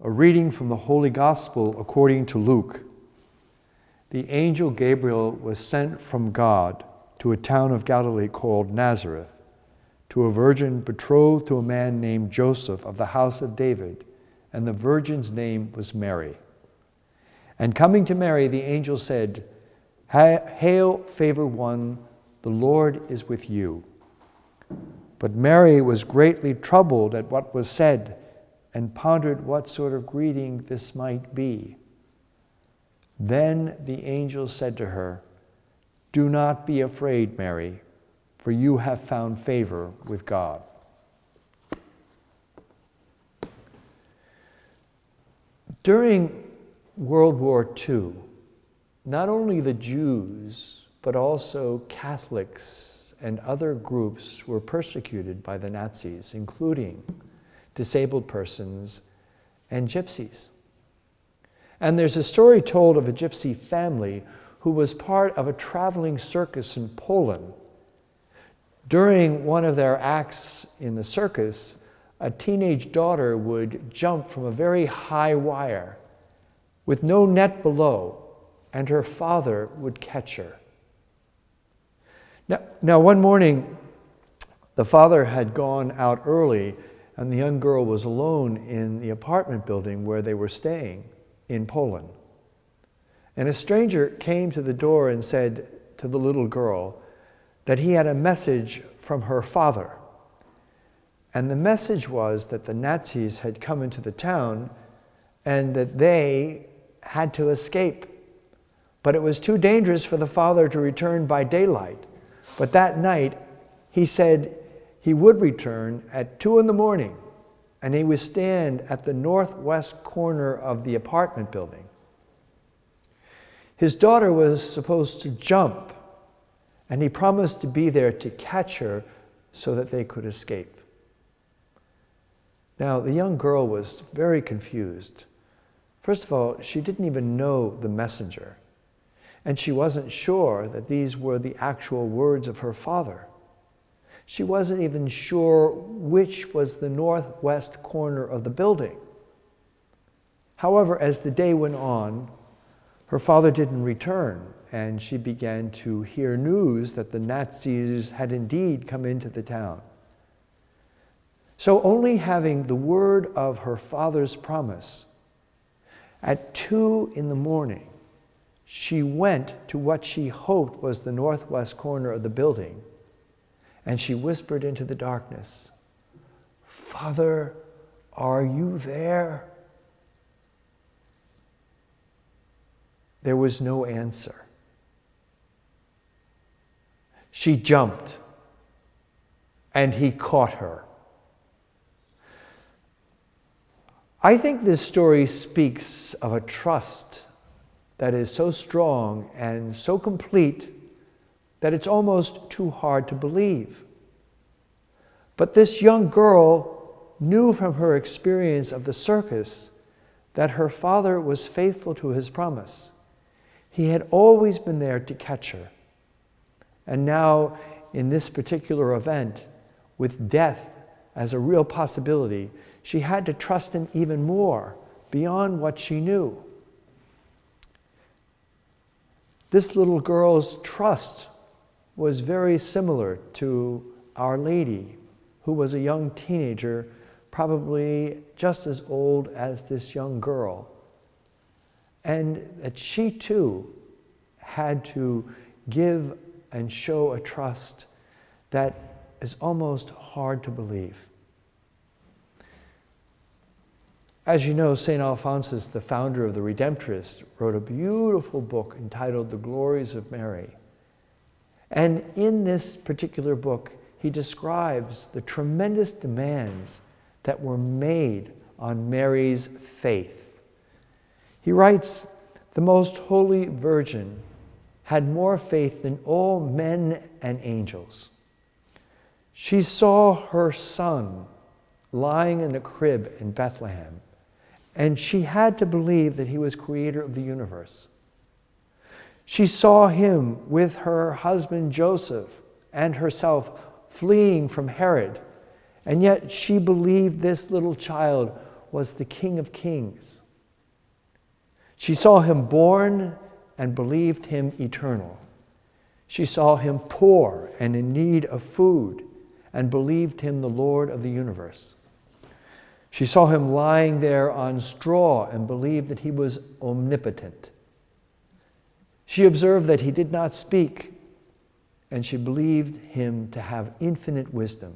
A reading from the Holy Gospel according to Luke. The angel Gabriel was sent from God to a town of Galilee called Nazareth, to a virgin betrothed to a man named Joseph of the house of David, and the virgin's name was Mary. And coming to Mary, the angel said, "Hail, favored one, the Lord is with you." But Mary was greatly troubled at what was said, and pondered what sort of greeting this might be. Then the angel said to her, "Do not be afraid, Mary, for you have found favor with God." During World War II, not only the Jews, but also Catholics and other groups were persecuted by the Nazis, including disabled persons and gypsies. And there's a story told of a gypsy family who was part of a traveling circus in Poland. During one of their acts in the circus, a teenage daughter would jump from a very high wire with no net below, and her father would catch her. Now one morning, the father had gone out early, and the young girl was alone in the apartment building where they were staying in Poland. And a stranger came to the door and said to the little girl that he had a message from her father. And the message was that the Nazis had come into the town and that they had to escape. But it was too dangerous for the father to return by daylight. But that night, he said he would return at 2 a.m, and he would stand at the northwest corner of the apartment building. His daughter was supposed to jump, and he promised to be there to catch her so that they could escape. Now, the young girl was very confused. First of all, she didn't even know the messenger, and she wasn't sure that these were the actual words of her father. She wasn't even sure which was the northwest corner of the building. However, as the day went on, her father didn't return, and she began to hear news that the Nazis had indeed come into the town. So only having the word of her father's promise, at 2 a.m, she went to what she hoped was the northwest corner of the building, and she whispered into the darkness, "Father, are you there?" There was no answer. She jumped, and he caught her. I think this story speaks of a trust that is so strong and so complete that it's almost too hard to believe. But this young girl knew from her experience of the circus that her father was faithful to his promise. He had always been there to catch her. And now, in this particular event, with death as a real possibility, she had to trust him even more, beyond what she knew. This little girl's trust was very similar to Our Lady, who was a young teenager, probably just as old as this young girl. And that she too had to give and show a trust that is almost hard to believe. As you know, St. Alphonsus, the founder of the Redemptorists, wrote a beautiful book entitled The Glories of Mary. And in this particular book, he describes the tremendous demands that were made on Mary's faith. He writes, "The Most Holy Virgin had more faith than all men and angels. She saw her son lying in a crib in Bethlehem, and she had to believe that he was creator of the universe. She saw him with her husband Joseph and herself fleeing from Herod, and yet she believed this little child was the King of Kings. She saw him born and believed him eternal. She saw him poor and in need of food and believed him the Lord of the universe. She saw him lying there on straw and believed that he was omnipotent. She observed that he did not speak, and she believed him to have infinite wisdom.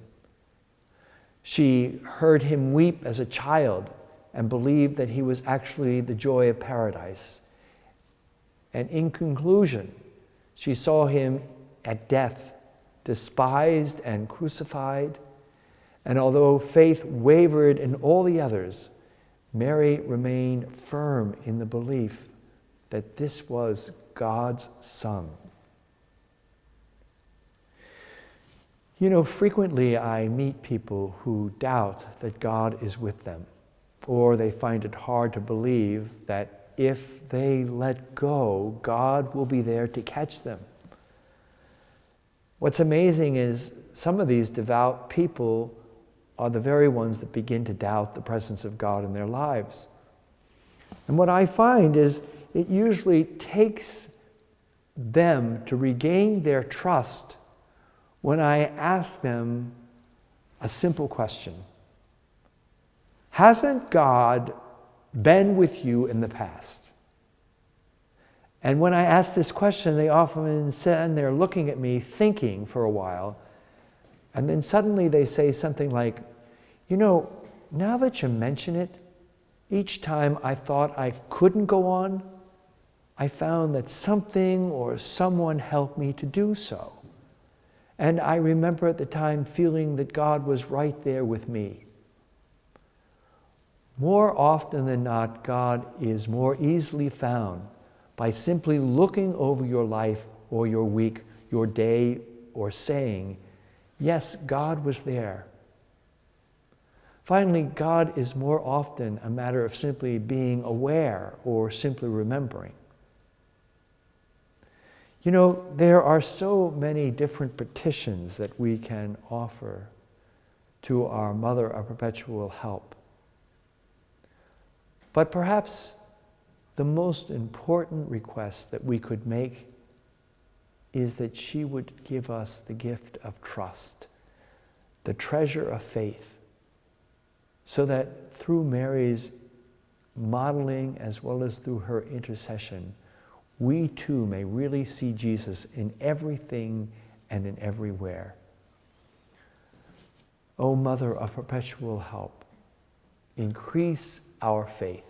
She heard him weep as a child and believed that he was actually the joy of paradise. And in conclusion, she saw him at death, despised and crucified. And although faith wavered in all the others, Mary remained firm in the belief that this was God's Son. You know, frequently I meet people who doubt that God is with them, or they find it hard to believe that if they let go, God will be there to catch them. What's amazing is some of these devout people are the very ones that begin to doubt the presence of God in their lives. And what I find is it usually takes them to regain their trust when I ask them a simple question. Hasn't God been with you in the past? And when I ask this question, they often stand there looking at me, thinking for a while, and then suddenly they say something like, you know, now that you mention it, each time I thought I couldn't go on, I found that something or someone helped me to do so. And I remember at the time feeling that God was right there with me. More often than not, God is more easily found by simply looking over your life or your week, your day, or saying, yes, God was there. Finally, God is more often a matter of simply being aware or simply remembering. You know, there are so many different petitions that we can offer to our Mother of Perpetual Help. But perhaps the most important request that we could make is that she would give us the gift of trust, the treasure of faith, so that through Mary's modeling as well as through her intercession, we too may really see Jesus in everything and in everywhere. O Mother of Perpetual Help, increase our faith.